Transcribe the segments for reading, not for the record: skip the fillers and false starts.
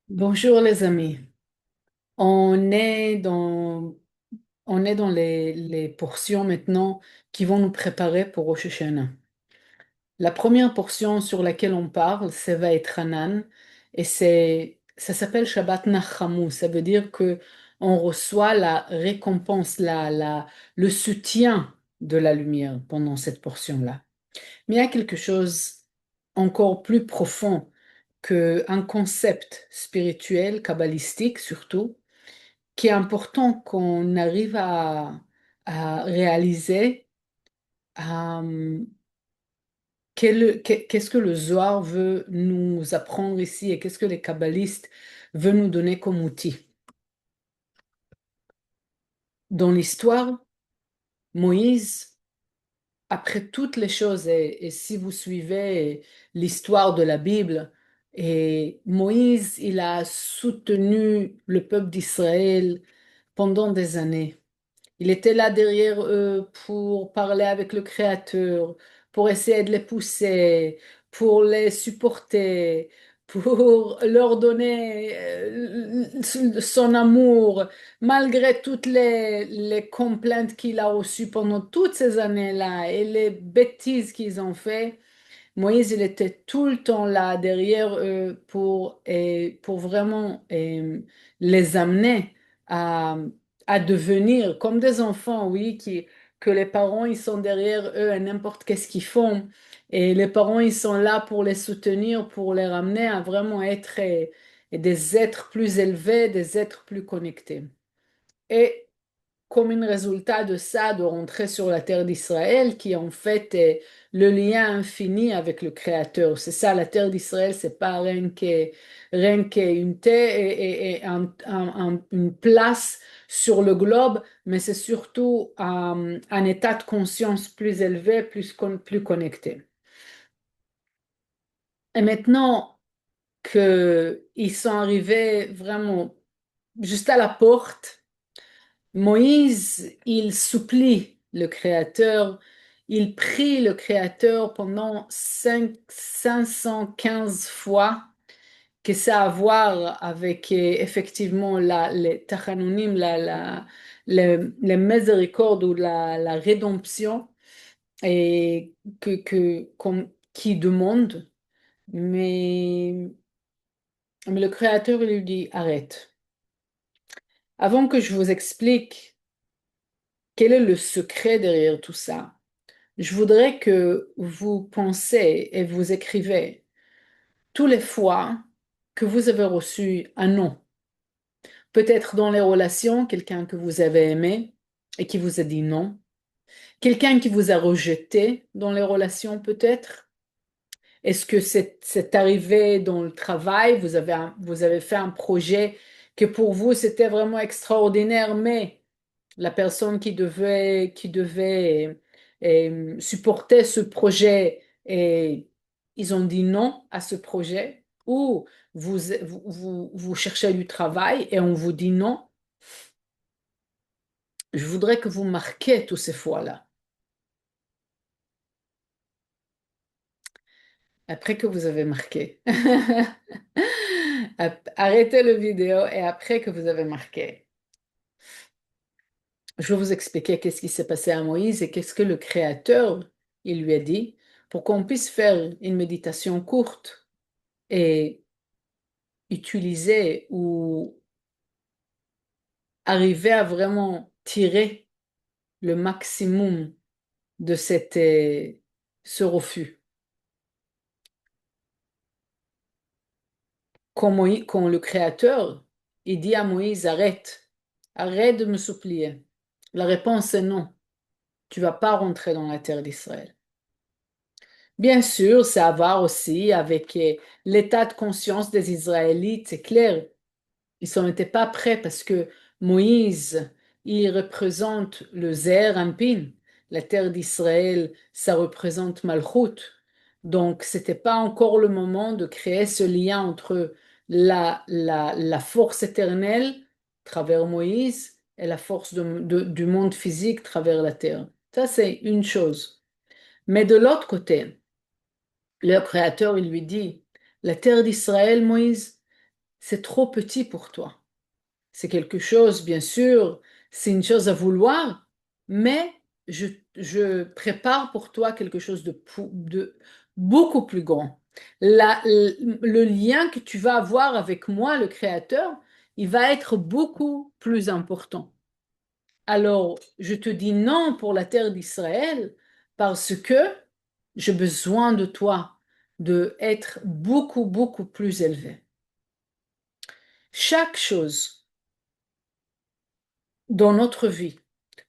Bonjour les amis. On est dans, on est dans les portions maintenant qui vont nous préparer pour Rosh Hashanah. La première portion sur laquelle on parle, c'est Vaetranan et ça s'appelle Shabbat Nachamu. Ça veut dire que on reçoit la récompense, le soutien de la lumière pendant cette portion-là. Mais il y a quelque chose encore plus profond qu'un concept spirituel, kabbalistique surtout, qui est important qu'on arrive à réaliser euh, qu'est-ce que le Zohar veut nous apprendre ici et qu'est-ce que les kabbalistes veulent nous donner comme outil. Dans l'histoire, Moïse, après toutes les choses, et si vous suivez l'histoire de la Bible, et Moïse, il a soutenu le peuple d'Israël pendant des années. Il était là derrière eux pour parler avec le Créateur, pour essayer de les pousser, pour les supporter, pour leur donner son amour, malgré toutes les complaintes qu'il a reçues pendant toutes ces années-là et les bêtises qu'ils ont fait. Moïse, il était tout le temps là derrière eux pour vraiment les amener à, à devenir comme des enfants, oui, que les parents, ils sont derrière eux à n'importe qu'est-ce qu'ils font. Et les parents, ils sont là pour les soutenir, pour les ramener à vraiment être des êtres plus élevés, des êtres plus connectés. Et comme un résultat de ça, de rentrer sur la terre d'Israël, qui en fait est le lien infini avec le Créateur. C'est ça, la terre d'Israël, c'est pas rien qu'une terre et une place sur le globe, mais c'est surtout un état de conscience plus élevé, plus connecté. Et maintenant qu'ils sont arrivés vraiment juste à la porte, Moïse, il supplie le Créateur, il prie le Créateur pendant 515 fois, que ça a à voir avec effectivement les tachanonim, les miséricordes ou la rédemption et qui demande. Mais, mais le Créateur il lui dit, arrête. Avant que je vous explique quel est le secret derrière tout ça, je voudrais que vous pensez et vous écrivez tous les fois que vous avez reçu un non. Peut-être dans les relations, quelqu'un que vous avez aimé et qui vous a dit non. Quelqu'un qui vous a rejeté dans les relations, peut-être. Est-ce que c'est arrivé dans le travail? Vous avez fait un projet que pour vous, c'était vraiment extraordinaire, mais la personne qui devait supporter ce projet et ils ont dit non à ce projet ou vous cherchez du travail et on vous dit non, je voudrais que vous marquiez tous ces fois-là. Après que vous avez marqué. Arrêtez le vidéo et après que vous avez marqué. Je vais vous expliquer qu'est-ce qui s'est passé à Moïse et qu'est-ce que le Créateur, il lui a dit pour qu'on puisse faire une méditation courte et utiliser ou arriver à vraiment tirer le maximum de ce refus. Quand le Créateur, il dit à Moïse, arrête, arrête de me supplier. La réponse est non, tu vas pas rentrer dans la terre d'Israël. Bien sûr, ça a à voir aussi avec l'état de conscience des Israélites, c'est clair. Ils n'étaient pas prêts parce que Moïse, il représente le Zer Anpin. La terre d'Israël, ça représente Malchut. Donc, c'était pas encore le moment de créer ce lien entre la force éternelle, à travers Moïse, et la force du monde physique, à travers la terre. Ça, c'est une chose. Mais de l'autre côté, le Créateur, il lui dit, la terre d'Israël, Moïse, c'est trop petit pour toi. C'est quelque chose, bien sûr, c'est une chose à vouloir, mais je prépare pour toi quelque chose de beaucoup plus grand. Le lien que tu vas avoir avec moi, le Créateur, il va être beaucoup plus important. Alors, je te dis non pour la terre d'Israël parce que j'ai besoin de toi de être beaucoup, beaucoup plus élevé. Chaque chose dans notre vie,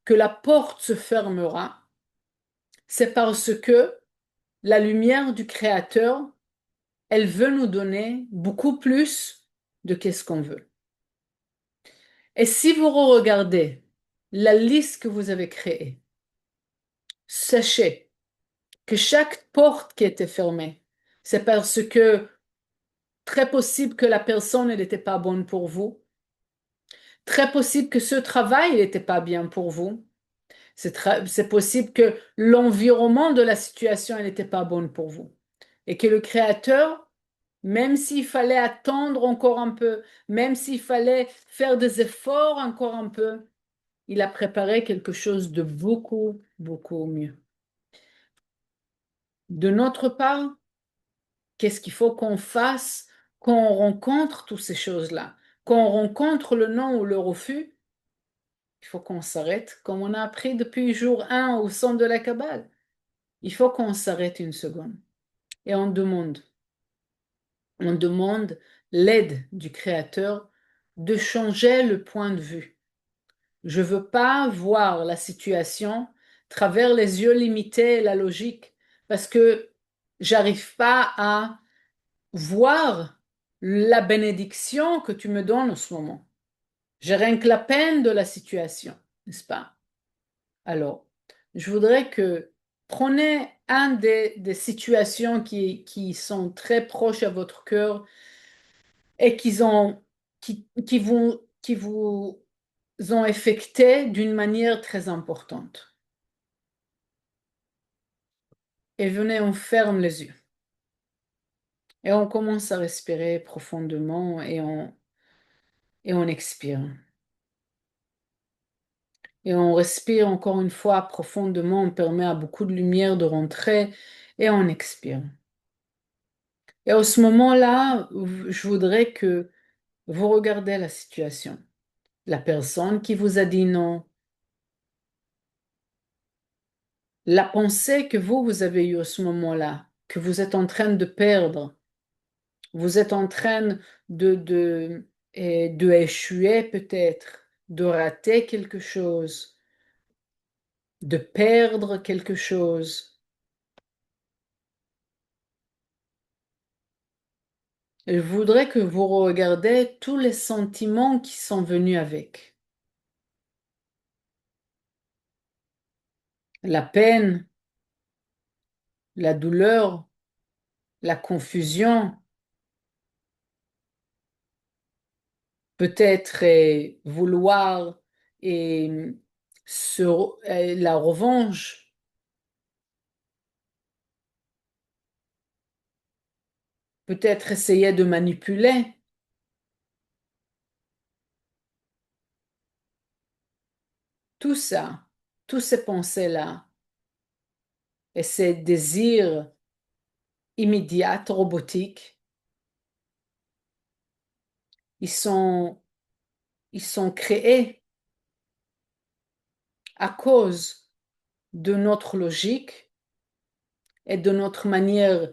que la porte se fermera, c'est parce que la lumière du Créateur, elle veut nous donner beaucoup plus de qu'est-ce qu'on veut. Et si vous regardez la liste que vous avez créée, sachez que chaque porte qui était fermée, c'est parce que très possible que la personne elle n'était pas bonne pour vous, très possible que ce travail n'était pas bien pour vous, c'est possible que l'environnement de la situation elle n'était pas bonne pour vous. Et que le Créateur, même s'il fallait attendre encore un peu, même s'il fallait faire des efforts encore un peu, il a préparé quelque chose de beaucoup, beaucoup mieux. De notre part, qu'est-ce qu'il faut qu'on fasse quand on rencontre toutes ces choses-là? Quand on rencontre le non ou le refus, il faut qu'on s'arrête, comme on a appris depuis jour 1 au centre de la Kabbale. Il faut qu'on s'arrête une seconde et on demande l'aide du Créateur de changer le point de vue. Je ne veux pas voir la situation à travers les yeux limités et la logique parce que j'arrive pas à voir la bénédiction que tu me donnes en ce moment. J'ai rien que la peine de la situation, n'est-ce pas? Alors, je voudrais que prenez un des situations qui sont très proches à votre cœur et qui vous ont affecté d'une manière très importante. Et venez, on ferme les yeux. Et on commence à respirer profondément et on expire. Et on respire encore une fois profondément, on permet à beaucoup de lumière de rentrer et on expire. Et à ce moment-là, je voudrais que vous regardez la situation. La personne qui vous a dit non, la pensée que vous avez eue à ce moment-là, que vous êtes en train de perdre, vous êtes en train de échouer peut-être, de rater quelque chose, de perdre quelque chose. Je voudrais que vous regardiez tous les sentiments qui sont venus avec. La peine, la douleur, la confusion, peut-être vouloir et la revanche, peut-être essayer de manipuler. Tout ça, tous ces pensées-là et ces désirs immédiats, robotiques, ils sont, ils sont créés à cause de notre logique et de notre manière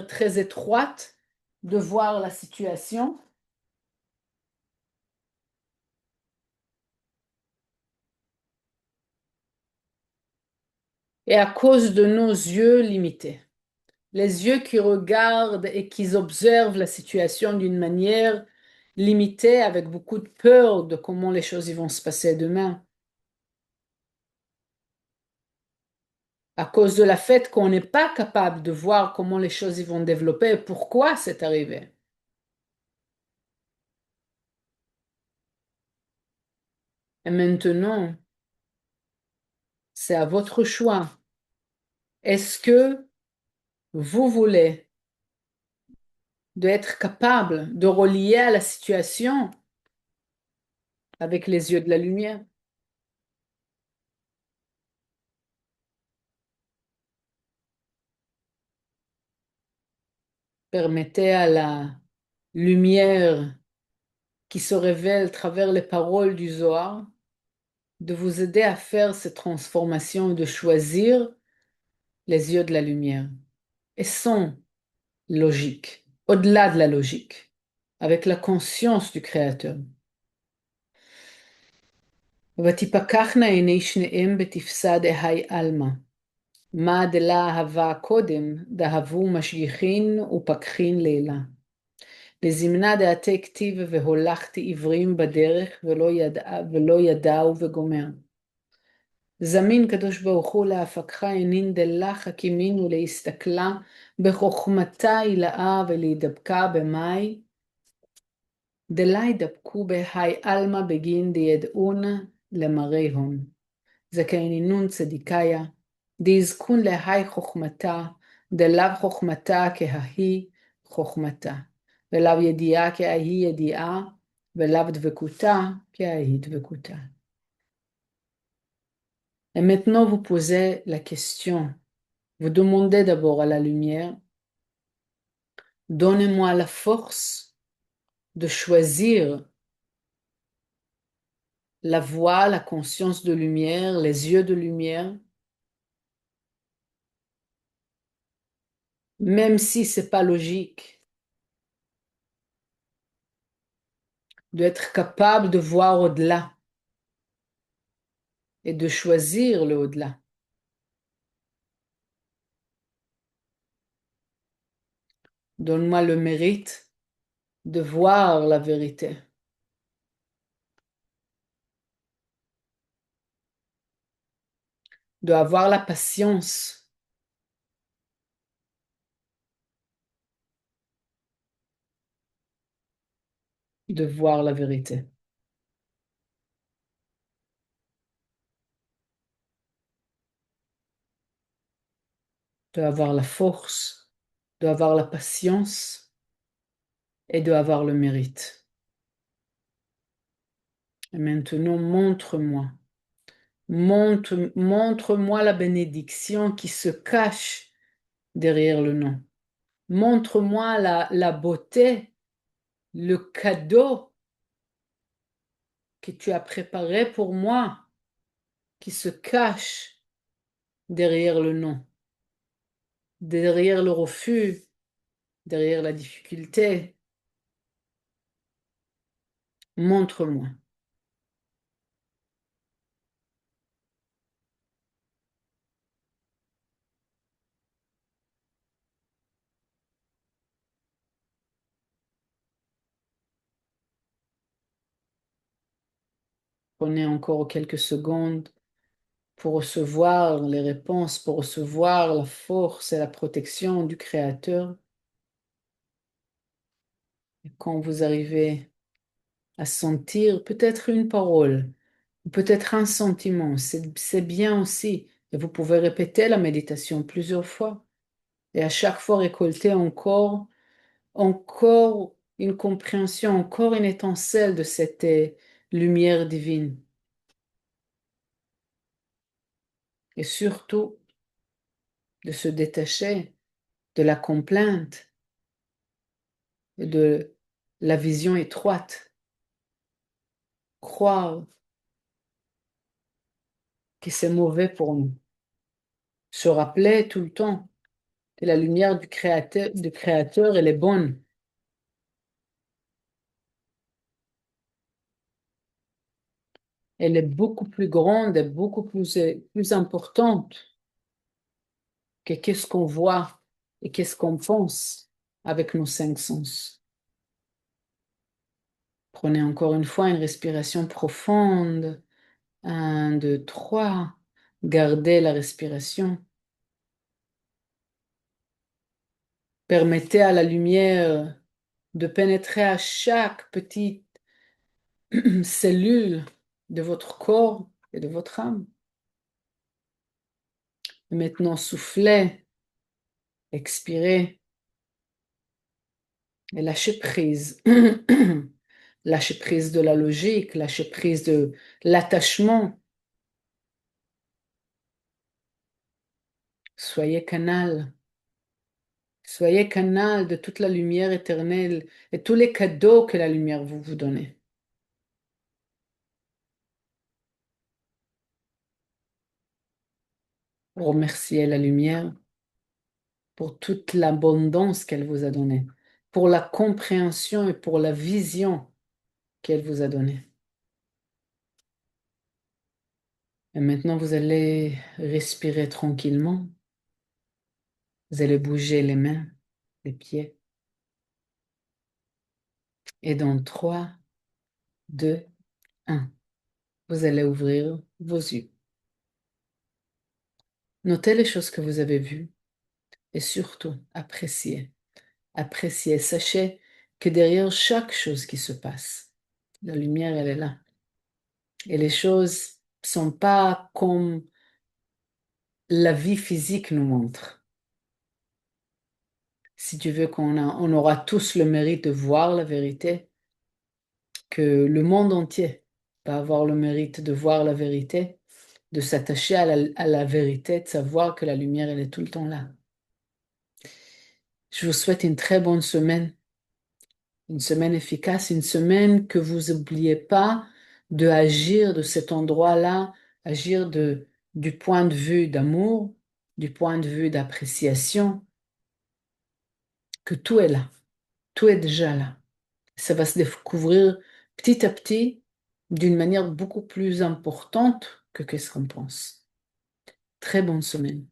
très étroite de voir la situation et à cause de nos yeux limités. Les yeux qui regardent et qui observent la situation d'une manière limitée avec beaucoup de peur de comment les choses y vont se passer demain. À cause de la fait qu'on n'est pas capable de voir comment les choses y vont développer et pourquoi c'est arrivé. Et maintenant, c'est à votre choix. Est-ce que vous voulez d'être capable de relier à la situation avec les yeux de la lumière. Permettez à la lumière qui se révèle à travers les paroles du Zohar de vous aider à faire cette transformation et de choisir les yeux de la lumière. Et sans logique, au-delà de la logique, avec la conscience du Créateur. ותפקחנה עיני שניהם בתפסה דהי עלמא. מה דלהבה קודם, דהבו משגיחין ופקחין לילה. לזמנה דעתי כתיב והולכתי עברים בדרך ולא ידעו וגומר. זמין קדוש ברוך הוא להפקחה עינין דלה חכימין ולהסתכלה בחוכמתה הילאה ולהידבקה במאי דלה ידבקו בהי עלמא בגין דידעון למראי הון. זכאינינון צדיקאיה דיזכון להי חוכמתה דלאו חוכמתה כהי חוכמתה ולאו ידיעה כהי ידיעה ולאו דבקותה כהי דבקותה. Et maintenant, vous posez la question. Vous demandez d'abord à la lumière, donnez-moi la force de choisir la voix, la conscience de lumière, les yeux de lumière, même si c'est pas logique, d'être capable de voir au-delà et de choisir le au-delà. Donne-moi le mérite de voir la vérité, de avoir la patience de voir la vérité, de avoir la force, de avoir la patience et de avoir le mérite. Et maintenant, montre-moi. Montre-moi la bénédiction qui se cache derrière le nom. Montre-moi la beauté, le cadeau que tu as préparé pour moi, qui se cache derrière le nom, derrière le refus, derrière la difficulté. Montre-moi. Prenez encore quelques secondes pour recevoir les réponses, pour recevoir la force et la protection du Créateur. Et quand vous arrivez à sentir peut-être une parole, peut-être un sentiment, c'est bien aussi. Et vous pouvez répéter la méditation plusieurs fois. Et à chaque fois récolter encore une compréhension, encore une étincelle de cette lumière divine. Et surtout, de se détacher de la complainte et de la vision étroite. Croire que c'est mauvais pour nous. Se rappeler tout le temps que la lumière du Créateur, elle est bonne. Elle est beaucoup plus grande et beaucoup plus importante que qu'est-ce qu'on voit et qu'est-ce qu'on pense avec nos cinq sens. Prenez encore une fois une respiration profonde. 1, 2, 3. Gardez la respiration. Permettez à la lumière de pénétrer à chaque petite cellule de votre corps et de votre âme. Et maintenant, soufflez, expirez. et lâcher prise. Lâcher prise de la logique, lâcher prise de l'attachement. Soyez canal. Soyez canal de toute la lumière éternelle et tous les cadeaux que la lumière vous donne. Remerciez la lumière pour toute l'abondance qu'elle vous a donnée, pour la compréhension et pour la vision qu'elle vous a donnée. Et maintenant, vous allez respirer tranquillement. Vous allez bouger les mains, les pieds. Et dans 3, 2, 1, vous allez ouvrir vos yeux. Notez les choses que vous avez vues et surtout appréciez. Appréciez. Sachez que derrière chaque chose qui se passe, la lumière, elle est là. Et les choses sont pas comme la vie physique nous montre. Si tu veux on aura tous le mérite de voir la vérité, que le monde entier va avoir le mérite de voir la vérité, de s'attacher à la vérité, de savoir que la lumière, elle est tout le temps là. Je vous souhaite une semaine efficace, une semaine que vous n'oubliez pas de agir de cet endroit-là, agir du point de vue d'amour, du point de vue d'appréciation, que tout est là, tout est déjà là. Ça va se découvrir petit à petit d'une manière beaucoup plus importante que qu'est-ce qu'on pense. Très bonne semaine.